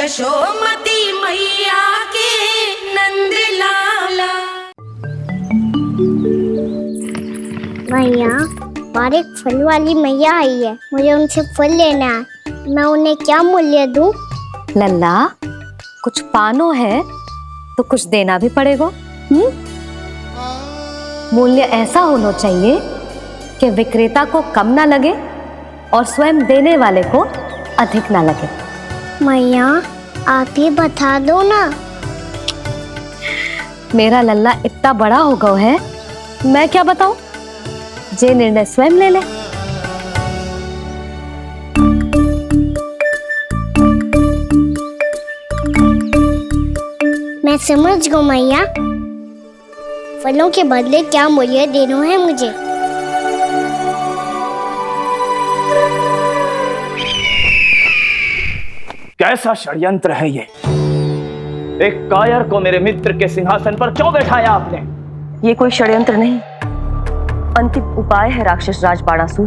यशोमती मैया के नंद लाला। मैया, और एक फल वाली मैया आई है, मुझे उनसे फल लेना है। मैं उन्हें क्या मूल्य दूं? लल्ला, कुछ पानो है तो कुछ देना भी पड़ेगा। मूल्य ऐसा होना चाहिए कि विक्रेता को कम ना लगे और स्वयं देने वाले को अधिक ना लगे। मैया, आप ही बता दो ना। मेरा लल्ला इतना बड़ा हो गया है, मैं क्या बताऊं? जे निर्णय स्वयं ले ले। मैं समझ गई मैया, फलों के बदले क्या मूल्य देना है मुझे। कैसा षड्यंत्र है ये? एक कायर को मेरे मित्र के सिंहासन पर क्यों बैठाया आपने? ये कोई षड्यंत्र नहीं, अंतिम उपाय है राक्षस राज बाणासुर।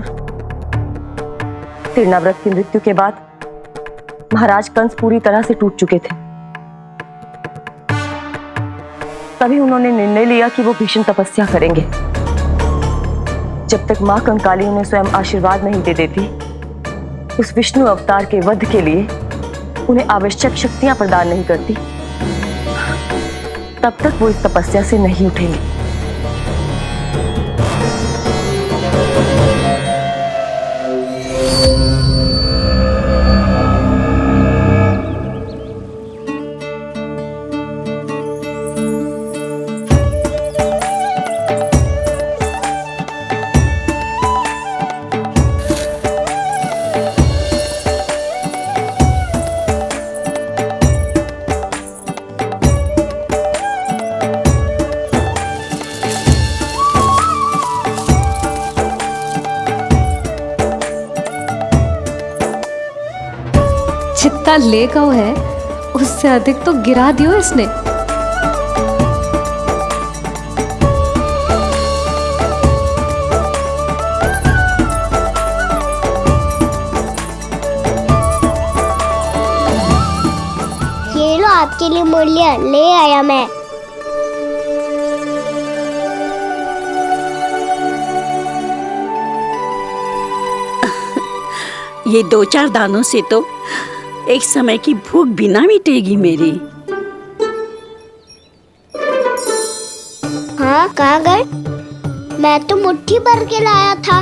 तिरनाव्रत की मृत्यु के बाद महाराज कंस पूरी तरह से टूट चुके थे। तभी उन्होंने निर्णय लिया कि वो भीषण तपस्या करेंगे। जब तक मां कंकाली उन्हें स्वयं आशीर्वाद नहीं दे देती, उस विष्णु अवतार के वध के लिए उन्हें आवश्यक शक्तियां प्रदान नहीं करती, तब तक वो इस तपस्या से नहीं उठेंगे। जितना ले गओ है उससे अधिक तो गिरा दियो इसने। ये लो आपके लिए मूल्य, ले आया मैं। ये 2-4 दानों से तो एक समय की भूख भी ना मिटेगी मेरी। हाँ, कहाँ गए? मैं तो मुट्ठी भर के लाया था।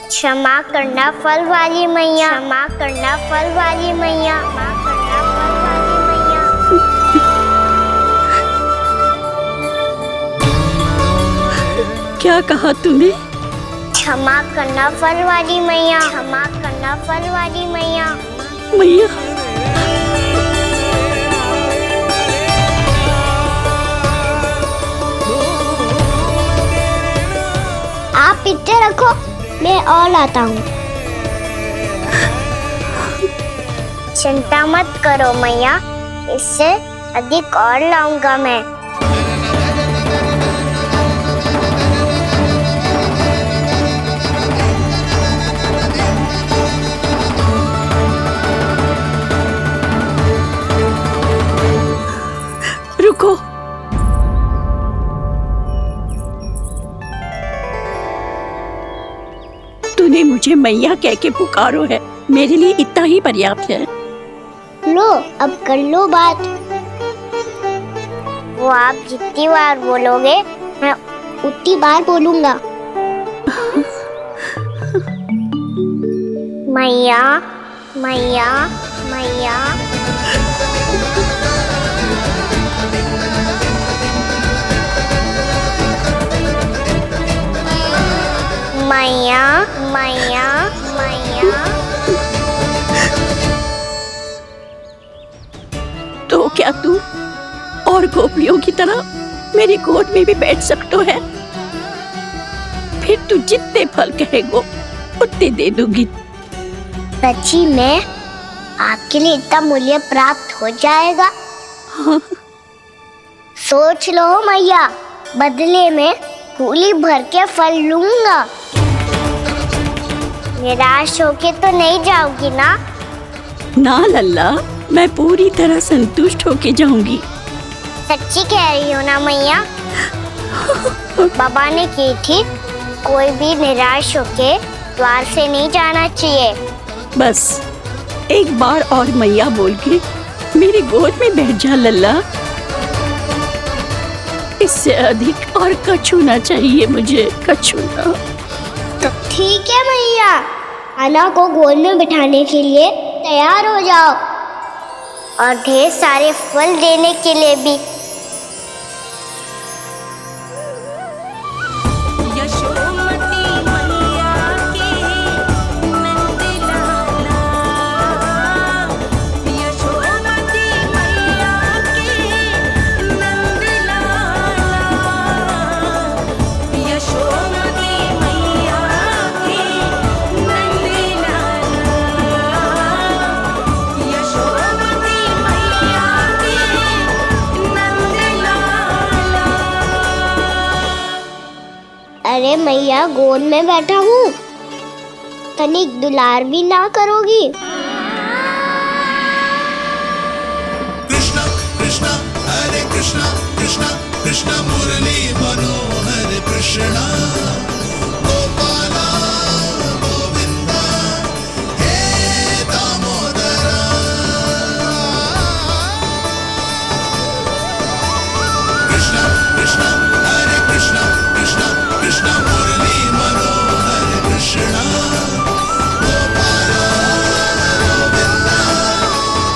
क्षमा करना फल वाली मैया, क्षमा करना फल वाली मैया, क्षमा करना फल वाली मैया। क्या कहा तूने? क्षमा करना फल वाली मैया, क्षमा करना फल वाली मैया। मैया, आप इतने रखो, मैं और लाता हूँ। चिंता मत करो मैया, इससे अधिक और लाऊंगा मैं। रुको। तूने मुझे मैया कह के पुकारो है, मेरे लिए इतना ही पर्याप्त है। लो, अब कर लो बात। वो आप जितनी बार बोलोगे, मैं उतनी बार बोलूंगा। मैया, मैया, मैया। मैया, मैया, मैया। तो क्या तू और गोपियों की तरह मेरी गोद में भी बैठ सकते है? फिर तू जितने फल कहेगो उतने दे दूंगी। सच्ची में आपके लिए इतना मूल्य प्राप्त हो जाएगा? हाँ। सोच लो मैया, बदले में झोली भर के फल लूंगा। निराश होके तो नहीं जाओगी ना? ना लल्ला, मैं पूरी तरह संतुष्ट होके जाऊंगी। सच्ची कह रही हो ना मैया? बाबा ने की थी, कोई भी निराश होके द्वार से नहीं जाना चाहिए। बस एक बार और मैया बोल के मेरी गोद में बैठ जा लल्ला। इससे अधिक और कछु ना चाहिए मुझे, कछु ना। तो ठीक है मैया, अन्ना को गोद में बिठाने के लिए तैयार हो जाओ और ढेर सारे फल देने के लिए भी। यशोमती मैया के नंद लाला, यशोमती मैया के नंद लाला, यशोमती मैया के नंद लाला, यशोमती मैया के नंद लाला। अरे मैया, गोद में बैठा हूँ, तनिक दुलार भी ना करोगी? कृष्णा कृष्णा हरे कृष्णा कृष्णा कृष्णा मुरली मनोहर कृष्णा गोपाला गोविंदा हे दामोदरा। कृष्णा कृष्णा हरे कृष्णा कृष्णा कृष्णा मुरली मनोहर कृष्णा गोपाला गोविंदा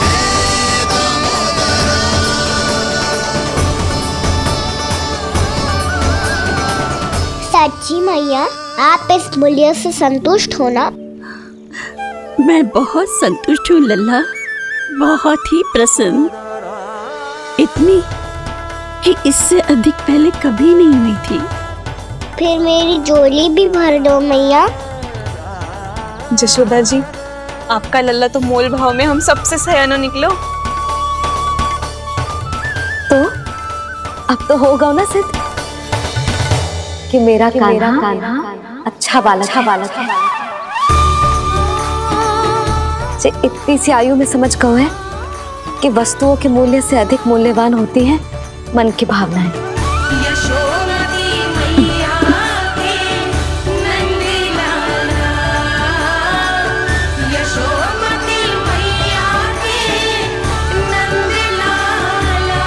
हे दामोदरा। सच्ची मैया, आप इस मूल्य से संतुष्ट हो ना? मैं बहुत संतुष्ट हूँ लल्ला, बहुत ही प्रसन्न। इतनी कि इससे अधिक पहले कभी नहीं हुई थी। फिर मेरी झोली भी भर दो मैया। जशोदा जी, आपका लल्ला तो मोल भाव में हम सबसे सयाना निकलो। तो अब तो होगा ना सिद्ध कि मेरा कान्हा अच्छा बालक है। जे इतनी सी आयु में समझ गए है कि वस्तुओं के मूल्य से अधिक मूल्यवान होती है मन की भावनाएं। यशोमती मैया के नंद लाला, यशोमती मैया के नंद लाला।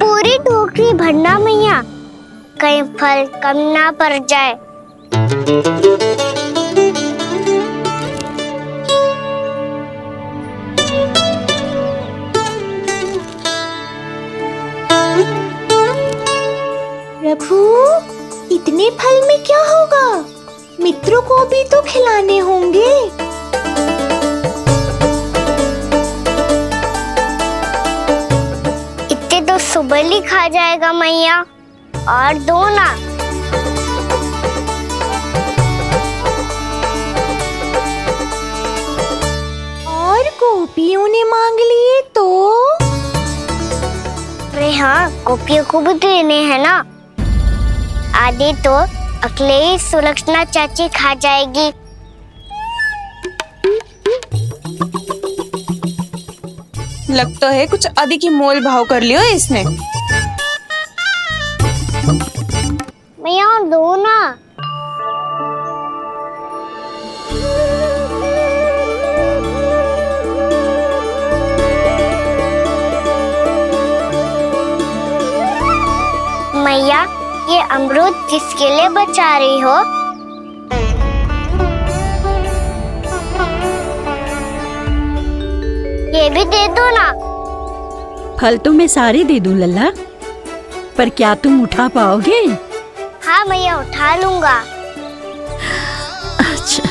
पूरी टोकरी भरना मैया, कहीं फल कम ना पड़ जाए। प्रभु, इतने फल में क्या होगा? मित्रों को भी तो खिलाने होंगे। इतने तो सुबह ही खा जाएगा मैया, और दो ना। और गोपियों ने मांग लिए तो? अरे हाँ, गोपियों को भी देने हैं ना। आधे तो अकेले ही सुलक्षणा चाची खा जाएगी। लगता है कुछ अधिक ही मोल भाव कर लियो इसने। मैया और दो ना। मैया, ये अमरूद किसके लिए बचा रही हो? ये भी दे दो ना। फल तो मैं सारे दे दूं लल्ला, पर क्या तुम उठा पाओगे? हाँ मैया, उठा लूंगा। अच्छा।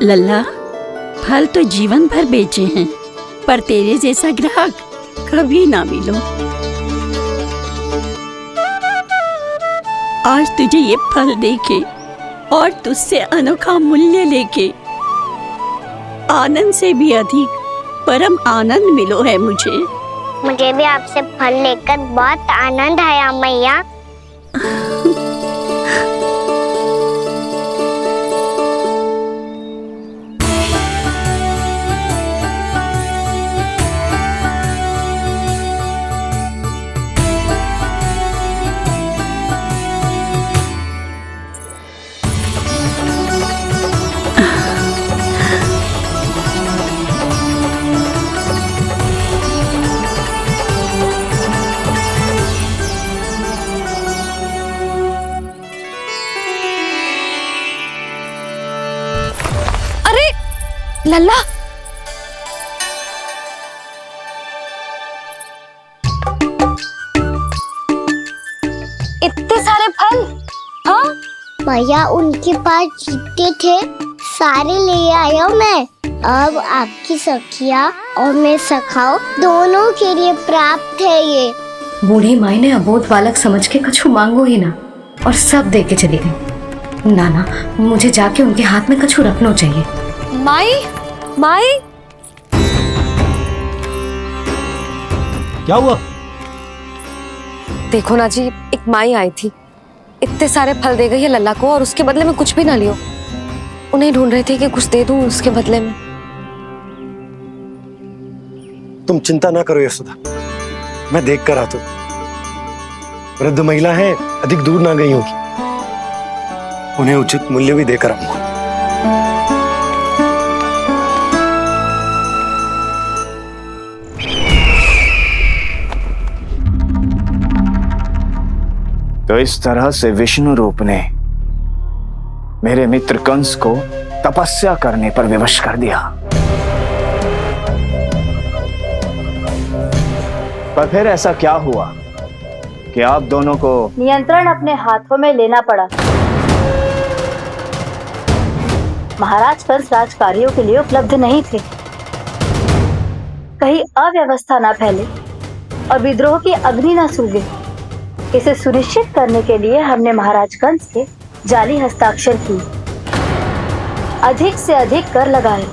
लल्ला, फल तो जीवन भर बेचे हैं, पर तेरे जैसा ग्राहक कभी ना मिलो। आज तुझे ये फल देके और तुझसे अनोखा मूल्य लेके आनंद से भी अधिक परम आनंद मिलो है मुझे। मुझे भी आपसे फल लेकर बहुत आनंद आया मैया। लल्ला, इतने सारे फल? हाँ भैया उनके पास जितने थे सारे ले आया मैं। अब आपकी सखिया और मैं सखाओ दोनों के लिए प्राप्त है ये। बूढ़ी माई ने अबोध बालक समझ के कछु मांगो ही ना और सब दे के चली गई। नाना, मुझे जाके उनके हाथ में कछु रखना चाहिए। माई, माई, क्या हुआ? देखो ना जी, एक माई आई थी, इतने सारे फल दे गई है लल्ला को और उसके बदले में कुछ भी ना लियो। उन्हें ढूंढ रही थी कि कुछ दे दूं उसके बदले में। तुम चिंता ना करो यशोदा, मैं देख कर आता हूं। वृद्ध महिला है, अधिक दूर ना गई होगी, उन्हें उचित मूल्य भी देकर आऊंगा। तो इस तरह से विष्णु रूप ने मेरे मित्र कंस को तपस्या करने पर विवश कर दिया। पर फिर ऐसा क्या हुआ कि आप दोनों को नियंत्रण अपने हाथों में लेना पड़ा। महाराज कंस राजकार्यों के लिए उपलब्ध नहीं थे। कहीं अव्यवस्था न फैले और विद्रोह की अग्नि न सूखे, इसे सुनिश्चित करने के लिए हमने महाराज कंस के जाली हस्ताक्षर किए, अधिक से अधिक कर लगाए।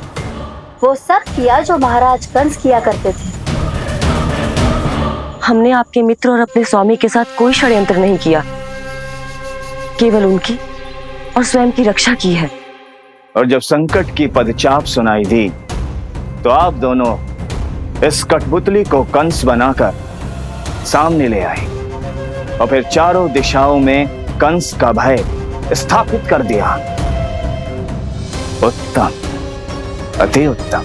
वो सब किया जो महाराज कंस किया करते थे। हमने आपके मित्र और अपने स्वामी के साथ कोई षड्यंत्र नहीं किया, केवल उनकी और स्वयं की रक्षा की है। और जब संकट की पदचाप सुनाई दी तो आप दोनों इस कठपुतली को कंस बनाकर सामने ले आए और फिर चारों दिशाओं में कंस का भय स्थापित कर दिया। उत्तम, अति उत्तम।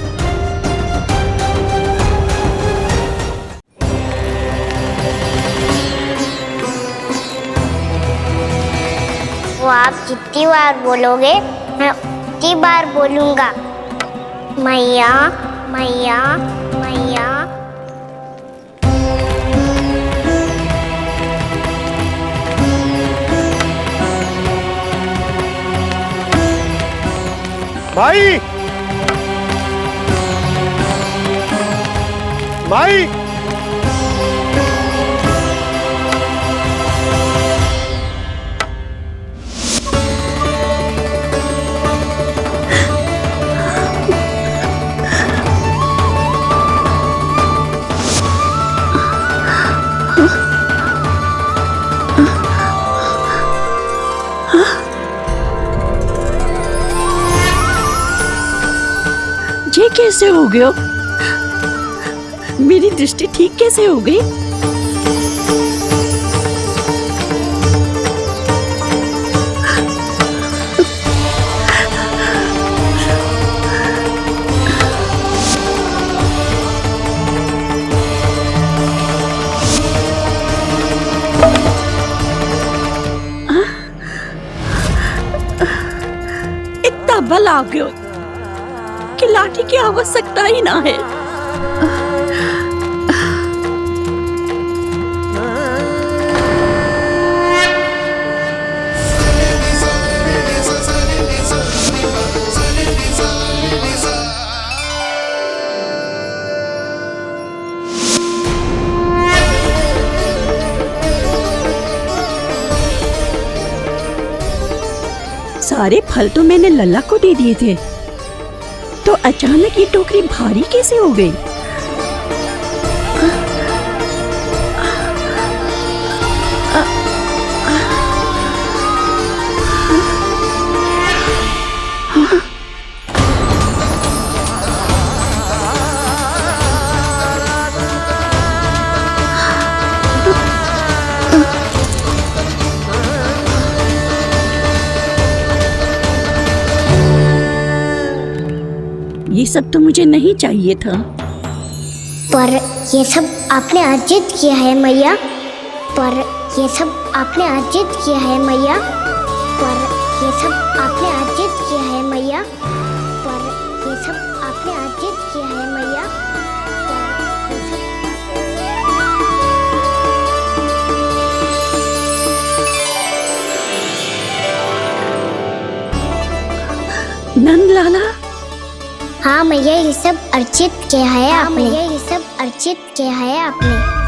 वो आप जितनी बार बोलोगे मैं उतनी बार बोलूंगा। मैया मैया मैया। माई, माई, ये कैसे हो गया? मेरी दृष्टि ठीक कैसे हो गई? इतना बल आ गया कि लाठी की आवश्यकता ही ना है। सा सारे फल तो मैंने लल्ला को दे दिए थे, तो अचानक ये टोकरी भारी कैसे हो गई? ये सब तो मुझे नहीं चाहिए था। पर ये सब आपने अर्जित किया है मैया। पर ये सब आपने अर्जित किया है मैया। पर ये सब आपने अर्जित किया है मैया। पर ये सब आपने अर्जित किया है मैया। नंद लाला, हाँ मैया, ये सब अर्जित किया है आपने। मैया, ये सब अर्जित किया है आपने।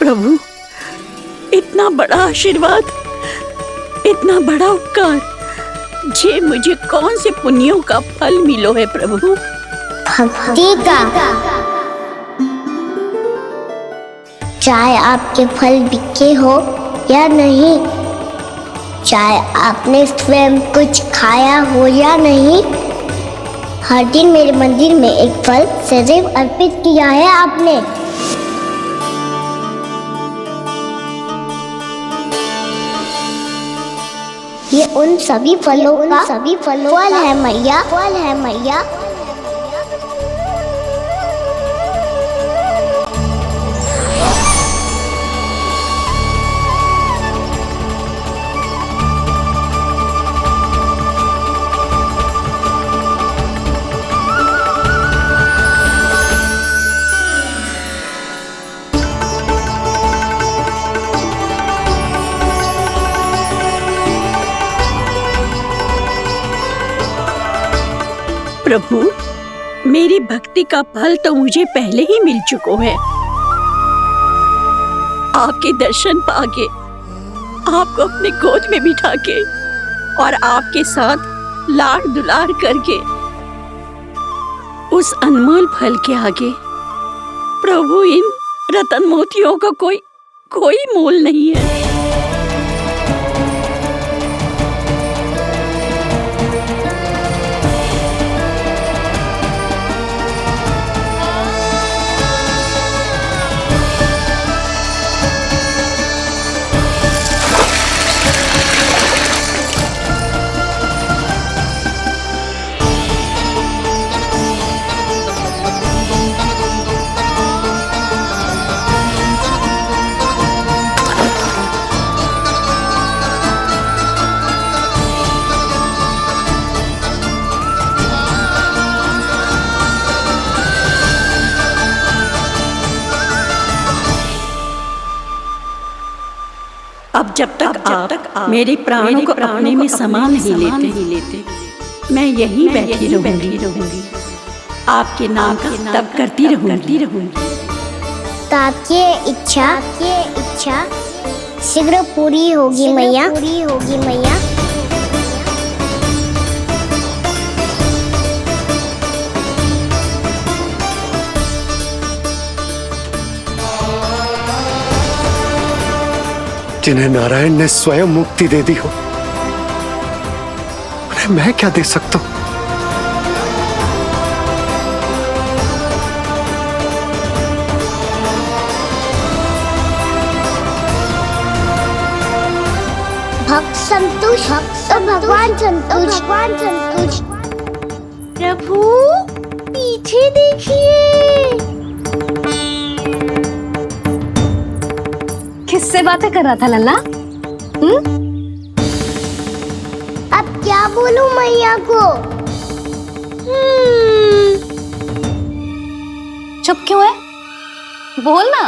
प्रभु, इतना बड़ा आशीर्वाद, इतना बड़ा उपकार, जे मुझे कौन से पुण्यों का फल मिलो है प्रभु? भक्ति का। चाहे आपके फल बिके हो या नहीं, चाहे आपने स्वयं कुछ खाया हो या नहीं, हर दिन मेरे मंदिर में एक फल सदैव अर्पित किया है आपने। ये उन सभी फलों का फल है मैया। फल है मैया। प्रभु, मेरी भक्ति का फल तो मुझे पहले ही मिल चुका है। आपके दर्शन पाके, आपको अपने गोद में बिठा के और आपके साथ लाड दुलार करके, उस अनमोल फल के आगे प्रभु इन रतन मोतियों का कोई मोल नहीं है। अब जब तक आप मेरे प्राणों को अपने में समा नहीं लेते मैं यहीं बैठी रहूंगी, आपके नाम का तब करती रहूंगी। ताकि इच्छा शीघ्र पूरी होगी मैया। जिन्हें नारायण ने स्वयं मुक्ति दे दी हो, उन्हें मैं क्या दे सकता हूं? भक्त संतोष तो भगवान संतोष। प्रभु पीछे देखिए। किससे बातें कर रहा था लल्ला? अब क्या बोलूं मैया को? चुप क्यों है? बोल ना।